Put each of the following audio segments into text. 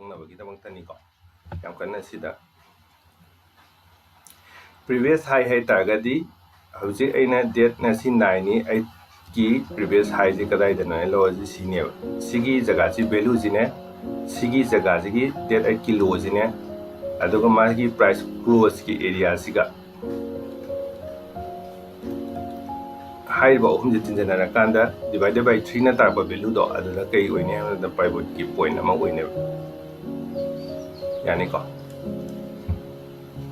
ꯈꯪꯅꯕꯒꯤꯗꯃꯛꯇꯅꯤꯀꯣ ꯌꯥꯝ ꯀꯟꯅ ꯁꯤꯗ previous high hay targadi hꯧꯖꯤꯛ ꯑꯩꯅ date ꯉꯁꯤ 9 ని 8 కి previous high ꯁꯤ ꯀꯗꯥꯏꯗꯅꯣ ꯂꯣ ꯁꯤ ꯁꯤꯅꯦꯕ ꯁꯤꯒꯤ ꯖꯒꯥꯁꯤ value ꯁꯤꯅꯦ ꯁꯤꯒꯤ ꯖꯒꯥꯁꯤꯒꯤ date 8 ꯀꯤ low ꯁꯤꯅꯦ ꯑꯗꯨꯒ ꯃꯥꯒꯤ price close ꯀꯤ area ꯁꯤꯒ ꯍꯥꯏꯔꯤꯕ ꯑꯍꯨꯝꯁꯤ ꯇꯤꯟꯖꯟꯅꯔꯀꯥꯟꯗ divided by 3 ꯅ ꯇꯥꯔꯛꯄ value ꯗꯣ ꯑꯗꯨꯗ ꯀꯩ ꯑꯣꯏꯅꯤ ꯍꯥꯏꯕꯗ pivot ꯀꯤ point ꯑꯃ ꯑꯣꯏꯅꯦꯕ ꯌꯥꯅꯤꯀꯣ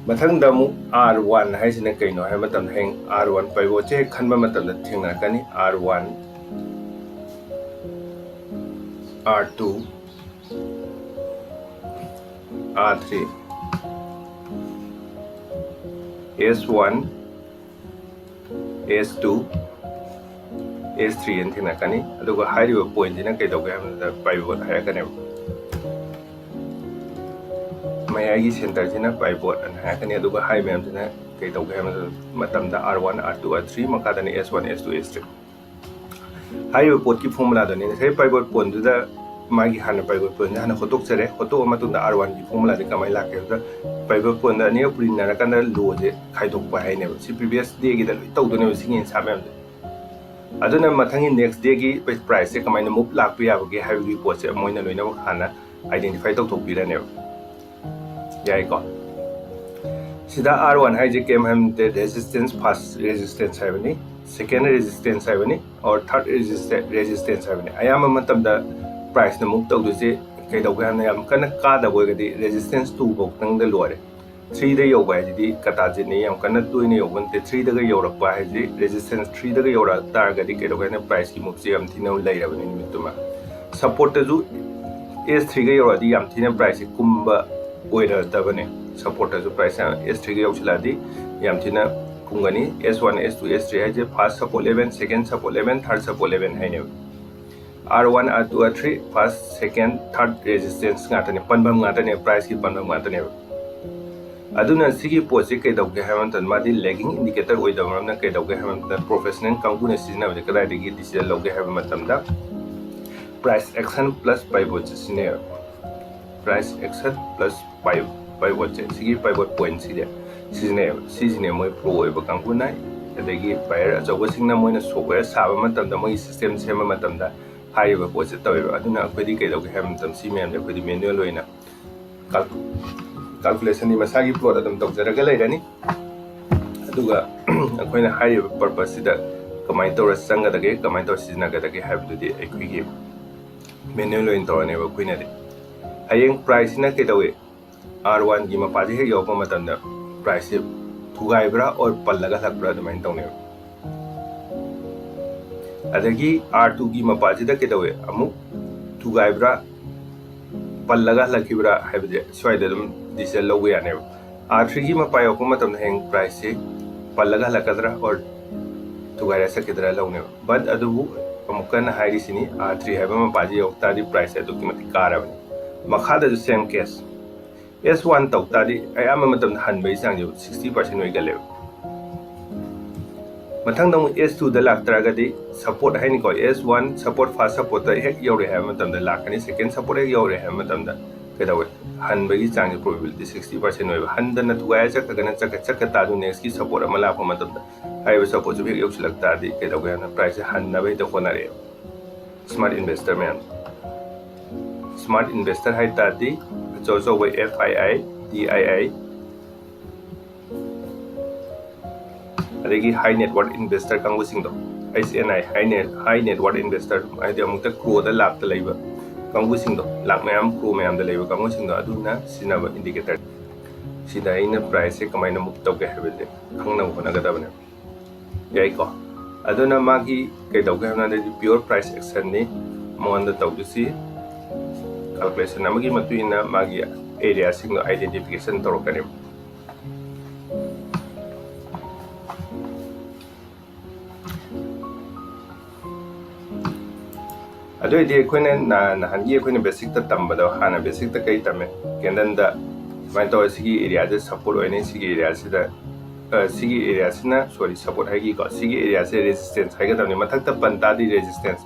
ꯃꯊꯪꯗ ꯑꯃꯨꯛ R1 ꯍꯥꯏꯁꯤꯅ ꯀꯩꯅꯣ ꯍꯥꯏꯕ ꯃꯇꯝꯗ ꯍꯌꯦꯡ R1 pivot ꯁꯦ ꯈꯟꯕ ꯃꯇꯝꯗ ꯊꯦꯡꯅꯔꯛꯀꯅꯤ R1 R2 R3 S1 S2 S3 ꯑꯅ ꯊꯦꯡꯅꯔꯛꯀꯅꯤ ꯑꯗꯨꯒ ꯍꯥꯏꯔꯤꯕ ꯄꯣꯏꯟꯠ ꯁꯤꯅ ꯀꯩꯗꯧꯒꯦ ꯍꯥꯏꯕꯗ pivot ꯍꯥꯏꯔꯛꯀꯅꯦꯕ ꯃꯌꯥꯏꯒꯤ ꯁꯦꯟꯇꯔꯁꯤꯅ pivot ꯑꯅ ꯍꯥꯏꯔꯛꯀꯅꯤ ꯑꯗꯨꯒ ꯍꯥꯏ ꯃꯌꯥꯝꯁꯤꯅ ꯀꯩꯗꯧꯒꯦ ꯍꯥꯏꯕ ꯃꯇꯝꯗ R1 R2 R3 ꯃꯈꯥꯗꯅ S1 S2 S3 ꯍꯥꯏꯔꯤꯕ ꯄꯣꯠꯀꯤ ꯐꯣꯔꯃꯨꯂꯥꯗꯨꯅꯤ ꯉꯁꯥꯏ pivot ꯄꯣꯏꯟꯠꯇꯨꯗ ꯃꯥꯒꯤ ꯍꯥꯟꯅ pivot ꯄꯣꯏꯟꯠ ꯍꯥꯟꯅ ꯍꯣꯠꯇꯣꯛꯆꯔꯦ ꯍꯣꯠꯇꯣꯛꯑ ꯃꯇꯨꯡꯗ R1 ꯒꯤ ꯐꯣꯔꯃꯨꯂꯥꯗꯤ ꯀꯃꯥꯏꯅ ꯂꯥꯛꯀꯦ ꯍꯥꯏꯕꯗ pivot ꯄꯣꯏꯟꯠ ꯑꯅꯤꯒ ꯄꯨꯔꯤꯅꯔꯀꯥꯟꯗ ꯂꯣꯁꯦ ꯈꯥꯏꯗꯣꯛꯄ ꯍꯥꯏꯅꯦꯕ ꯁꯤ previous dayꯒꯤꯗ ꯂꯣꯏ ꯇꯧꯗꯣꯏꯅꯦꯕ ꯁꯤꯒꯤ ꯏꯟꯁꯥꯞ ꯃꯌꯥꯝꯁꯦ ꯑꯗꯨꯅ ꯃꯊꯪꯒꯤ next dayꯒꯤ price ꯁꯦ ꯀꯃꯥꯏꯅ ꯃꯨꯞ ꯂꯥꯛꯄ ꯌꯥꯕꯒꯦ ꯍꯥꯏꯕꯒꯤ ꯄꯣꯠꯁꯦ ꯃꯣꯏꯅ ꯂꯣꯏꯅꯃꯛ ꯍꯥꯟꯅ identify ꯇꯧꯊꯣꯛꯄꯤꯔꯅꯦꯕ ꯌꯥꯏꯀꯣ sida R1 haije kem hamde resistance first resistance haibani second resistance haibani or third resistance haibani ayama matamda price na muk tawduse kai dawga hamna yam kana ka da boigadi resistance 2 bok da lore 3 da yoba haidi kata jini yam kana 2 ne yoban te 3 da ga yorakpa haidi resistance 3 da ga yora targadi kai dawga na price ki muk se yam thina lairabani nimituma support ta ju S3 ga yoradi yam thina price kumba oira dabane support as price S3 ga yauchiladi yam thina kungani S1 S2 S3 haije first support 11 second support 11 third support 11 haine R1 R2 R3 first second third resistance ngatane panbam ngatane price ki panbam ngatane aduna sigi poche kai dawge hamantan madi lagging indicator oidamamna kai dawge hamantan professional kanguna sizna wajhe kadai degi decision lawge hamatamda price action plus pivot sine price action plus pivot sigi pivot point sine moi pro oiba kanguna adagi buyer achawa singna moina software saba matamda moi system sema matamda haiba poche taweba aduna akhodi kai dawge hamatam si mem akhodi manual oina calculation ni masagi plot adam tawjaraga lairani aduga akoina haiba purpose sida kamai tawra sangadage kamai tawra siznagadage haibdudi akhigi manual oin tawne ba khoina de hayeng price na ke dawe R1 gi mapaji he yopa matamda price thugaibra or pallaga lakbra adumai tawne adagi R2 gi mapaji da ke dawe amu thugaibra pallaga lakibra haibje swaida dum diesel logo yane R3 gi mapai yopa matamda heng price pallaga lakadra or thugaira sakidra lawne but adubu amukana hairi sini R3 haiba mapaji yokta di price adu kimati karabani makhada the same case S1 tawtadi ayama matam hanbai sangje 60% oigale mathang dang S2 da laktragadi support haini ko S1 support first support da hek yore ha matam da lakani second support hek yore ha matam da kedawe hanbai gi changje probability 60% oiba handana thugaya chakagana chakata du next ki support amala ko matam da haiba support ju hek yoksilakta di kedawe na price hanna bai da konare smart investor man smart investor hai tadi so with FII DII adagi high net worth investor kangu singdo HNI high net worth investor ai de amukta crow da lak ta leiba kangu singdo lak mayam crow mayam da leiba kangu singdo aduna sinaba indicator sida ina price e kamaina muk tawge habede khangna hona gadabane yai ko aduna magi kai tawge hana de pure price action ni monda tawdusi calculation amagi matuina magi area sing identification torokane adoi de koine na hangi koine basic ta tambada hana basic ta kai tame kendanda mai to sigi area de support oine sigi area sida sigi area sina sorry support hagi ko sigi area se resistance haiga tamne mathak ta panta di resistance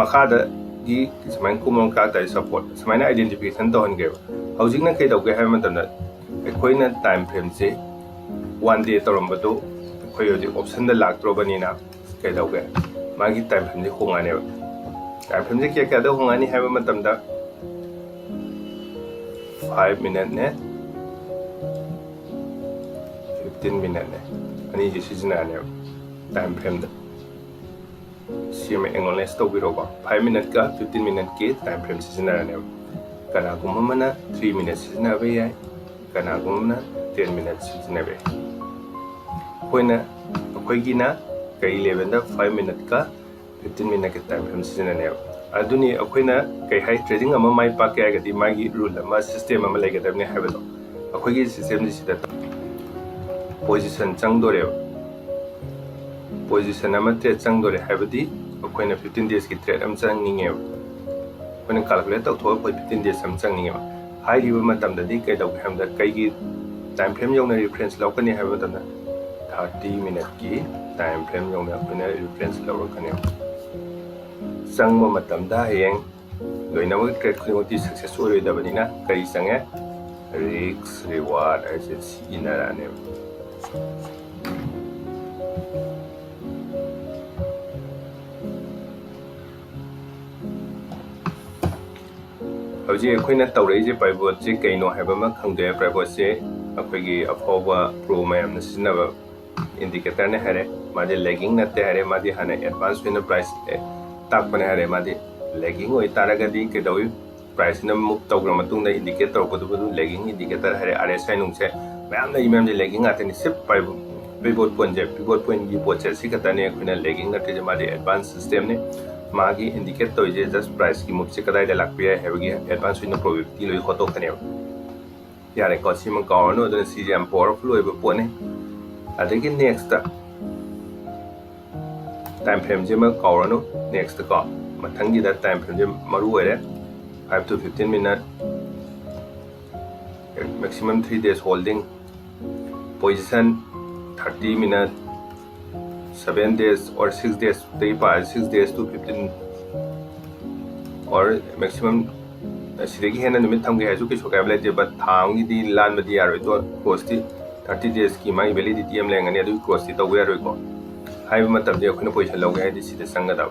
makha da gi samain kumon ka ta support samaina identification to han ge hojikna kai dau ge ha matamda akoina time frame se 1 day torom batu koi hojik option da lak tro bani na kai dau ge magi time frame se hongane time frame se kya kya da hongani ha matamda 5 minute ne 15 minute ne ani ji sijina ne time frame da CM English to biro ba 5 minute ka 15 minute ke time frame sijina ne kana kumana 3 minutes sijina be ya kana kumana 10 minutes sijina be koina koi gina kai 11 da 5 minute ka 15 minute ke time frame sijina ne aduni akoina kai hai trading ama mai pa ke ga di magi rule ama system ama lai ga dabne habado akoi gi system ni sida position changdore position ama trade changdore habadi akoina 15 days ki trade am changninge akoina calculate tau thoi 15 days am changninge hai ri ma tam da di kai dau ham da kai gi time frame yong na reference law kani habada na 30 minute ki time frame yong na akoina reference law kani sang ma tam da heng loina wa trade khoi success oi da bani na kai sange risk reward as it's inara ne Hoji akoina tawrei je pivot je kaino haiba ma khangde pivot se akoigi afoba pro mayam na sinaba indicator ne hare made lagging na te hare made hana advance win price tak pane hare made lagging oi taraga di ke doi price na muk tawgra matung da indicator ko du lagging indicator hare RSI nung se mayam na imam je lagging atani sip pivot point gi pot se sikatane akoina lagging na te je made advance system ne magi indicate to je just price ki move se kadai da lak piya hai gi advance win probability loi khoto khane yare ko sim ko no da si jam powerful oi bo ne adagi next time frame je ma ko no next ko mathang gi da time frame je maru ore 5 to 15 minute maximum 3 days holding position 30 minute 7 days or 6 days 6 days to 15 or maximum sidagi hena numit thamge haiju ki sokai bla je but thang gi di lan ma di yaroi to cost 30 days ki mai validity am lengani adu cost to we yaroi ko hai ma tab je khona position loge hai di sida sanga da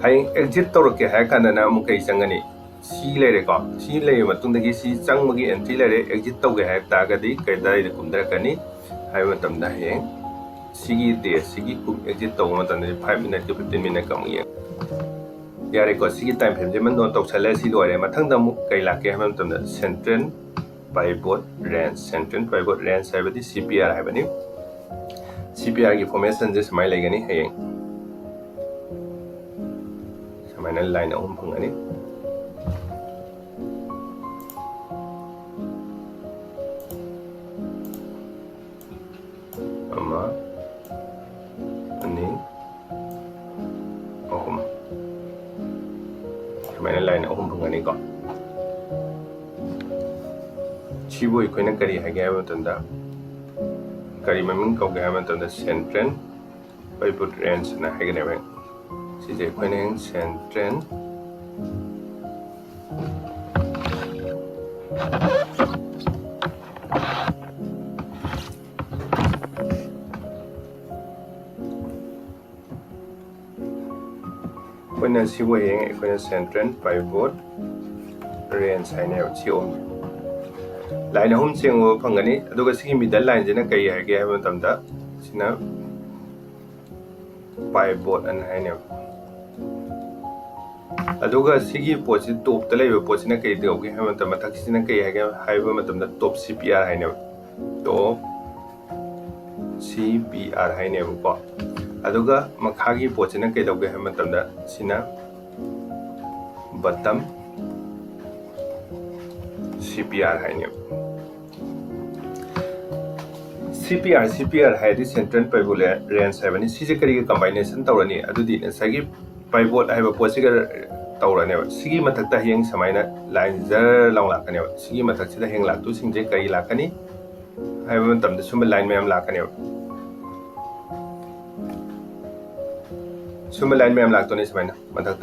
hai exit to roke hai kana na mu kai sangani si lere ko si lere matung da gi si chang ma gi entry lere exit to ge hai ta ga di kai dai de kumdra kani hai ma tam da he sigi day sigi kum exit to ma tan 5 minute to 15 minute kam ye yare ko sigi time frame je man don tok chale si lore mathang da mu kai la ke ham tam da central pivot range hai badi CPR hai bani CPR ki formation je samai lai gani hai samai na line ahum phangani ama Mana lain ahum phangani ko chibo ikoina kari ha ga matanda kari maming ko ga matanda central pivot range na ha ga ne ba si je ikoina central When I see weighing, when I central pivot range, I know it's on. Line home saying, oh, Pangani, I do see middle lines in a kay, I gave them that. Sina pivot and I know. I do see post it top the level post in a kay, the okay, haven't a taxi in a kay, I have the top CPR, I know. Top CPR, I never got. Aduga makhagi pochina kai dawge ha matamda sina bottom CPR hai ne CPR hai di central pivot range hai bani sije kari combination tawrani adudi sagi pivot hai ba pochi ga tawrani sigi mathakta heng samaina line jar long lakani sigi mathak sida heng lak tu singje kai lakani hai ba matamda sum line mem lakani Suma line में हम लागतो नहीं समझना मतलब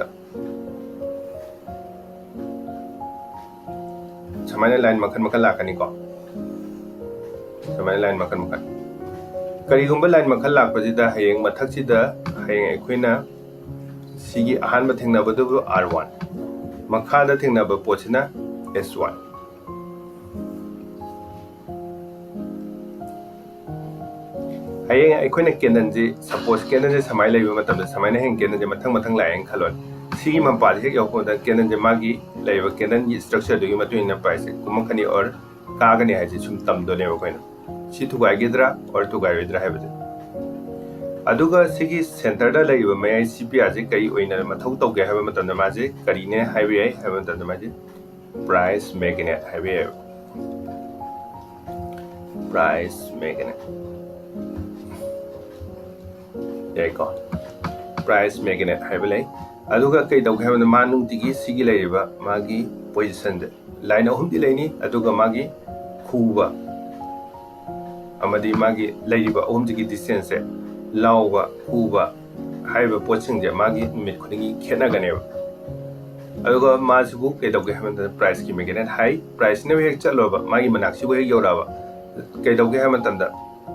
समायना line मखन लाकनी को समायना line मखन करीगुंबा line मखन लाकपसिदा हयेंग मथक्सिदा हयेंग अखोइना सिगी अहानबा थेंनाबदुबु R1 मखादा थेंनाबा पोटसिना S1 हयेंग अखोइना केंडनजे suppose केंडनजे समाय लेबा मतमदा समायना हेंग केंडनजे मथंग लायेंग खलोन सिगी मपाद हेक यौपोदा केंडनजे मागी लेबा केंडनगी स्ट्रक्चर दुगी मतुइना प्राइस कुमखनी और कागनी हाइजे सुम तमदोनेबा कोइना सी थुगाइगेद्रा और थुगाइरोइद्रा हाइबजे अदुगा सिगी सेंटरदा लेबा मयाइ CPR जे कई ओइना मथौ तौगे हाइबा मतमदा माजे करीने हाइबे याइ हाइबा मतमदा माजे प्राइस मैग्नेट हाइबे याइ प्राइस मैग्नेट याइको प्राइस मैग्नेट हाइबा लei अदुगा कई तौगे हाइबा मानुंतिगी सिगी लेबा मागी पोजीशन दे लाइन अहुमदि लेनी अदुगा मागी खुबा अमदी मागी लेबा अहुमदिगी डिस्टेंस से लाउबा खुबा हाइबा पोचिंग जे मागी मिट खुदिंगी खेनागनेबा अदुगा मासिबु कई तौगे हाइबा प्राइस की मैग्नेट हाई प्राइस ने हेक चलोबा मागी मनाक्सिबु हेक योराबा कई तौगे हाइबा मतमदा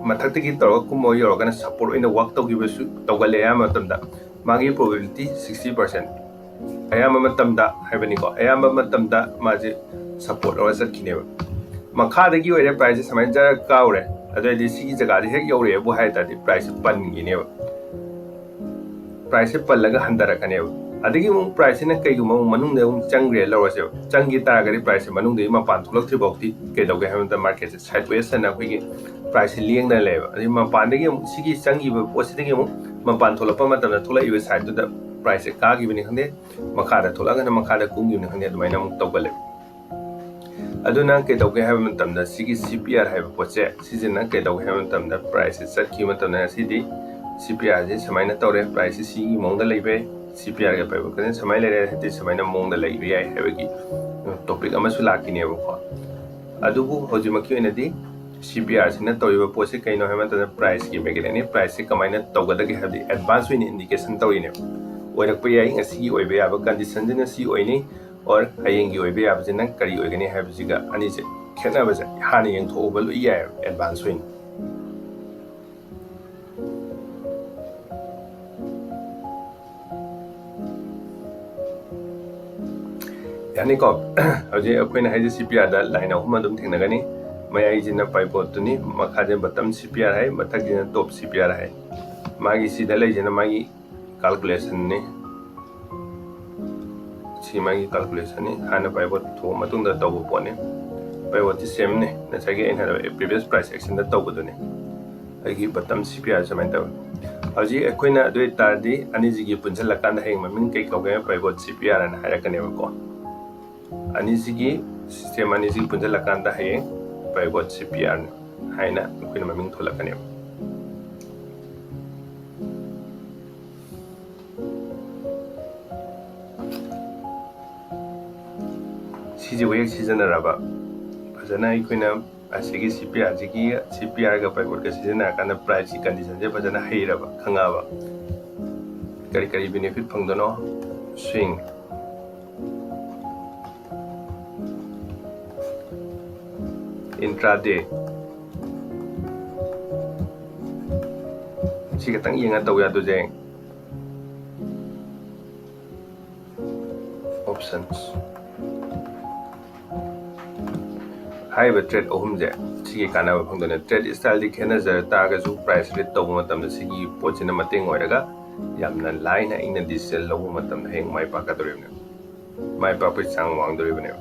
मथक्तगी तौरगा कुमो योरगाना सपोर्ट ओइना वर्क तौगिबसु तौगले या मतमदा मागी प्रोबेबिलिटी 60% अयामा मतमदा हाइबनिको अयामा मतमदा माजे सपोर्ट और चटखिनेबा मखादगी ओइरे प्राइस समाय जरा काउरे अदुइदि सिगी जगादि हेक योरे बु हाइतादि प्राइस पनगिनेबा प्राइस पल्लगा हंदरकनेबा अदगी मु प्राइस ने कईगुम मनुंग चंग्रे लौरसे चंगी तारगदी प्राइस मनुंग मपान थोलक्थि बौती कईदौगे हाइबदा मार्केट से साइडवेस ना अखोइगी प्राइस लियंगना लेबा अदि मपानदगी सिगी चंगिबा पोसिदगी मपान थोलपा मतमदा थोलइबा साइडदा प्राइस से कागिबनि खंदे मखादा थोलगना मखादा कुंगिबनि खंदे अदुमाइना मु तौगले अदुना कईदौगे हाइबा मतमदा सिगी CPR हाइबा पोचे सिजना कईदौगे हाइबा मतमदा प्राइस से चटखि मतमदा सिदी CPR जे समाइना तौरे प्राइस सिगी मोंगदा लेबे CPR के पाइबा कने समाय लेरे हते समाइना मोंगदा लेबे याइ हाइबगी टॉपिक अमसु लाकिनेबको अदुबु होजिमकी ओइनादि CPR सिना तौरिबा पोसे कइनो हाइबा मतमदा प्राइस की मैग्नेटनि प्राइस से कमाइना तौगदगे हाइबदि एडवांस ओइन इंडिकेशन तौरिने ओइरकपा याइ ngasi ओइबे याबा कंडीशन जिना सी ओइनि और हयेंगी ओइबे याबजिना करी ओइगनि हाइबजिगा अनिसे खेनाबजे हानि यंथोबा लो याइ एडवांस ओइन यानी को हजे अखोइना हाइजे CPR दा लाइन अहुम अदुम थेंनगनि मयाइजिना पाइपोतुनि मखाजे बटम CPR है मथगिना टॉप CPR है मागी सिदा लेजिना मागी कैलकुलेशन ने सी मागी कैलकुलेशन ने हाना पाइपोत थो मतुंदा तौबो पोने पाइपोत सेम ने नसागे इन हादा प्रीवियस प्राइस एक्शन दा तौबदुने अगी बटम CPR समान तौ हजी अखोइना अदुइ तारदि अनिजिगी पुंजलकान हेंग ममिंग कै कौगे पाइपोत CPR ना हायरकनेबको अनिजिगी सिस्टम अनिजिगी पुंजलकान दा हेंग पाइपोत CPR हाइना अखोइना ममिंग थोलकनेब सिजे वेक सिजनराबा फजना अखोइना असिगी CPR का पाइपोत का सिजना काना प्राइस की कंडीशन जे फजना हेरबा खंगाबा करी करी बेनिफिट फंगदनो swing intraday si katang yenga taw ya to jeng options hai ba trade ohum je si kana ba phang done trade style di khena jar ta ga ju price rate taw matam da si gi pochina mateng oiraga yamna line na ina diesel lo matam heng mai pa ka dore ne mai pa pa sang wang dore ne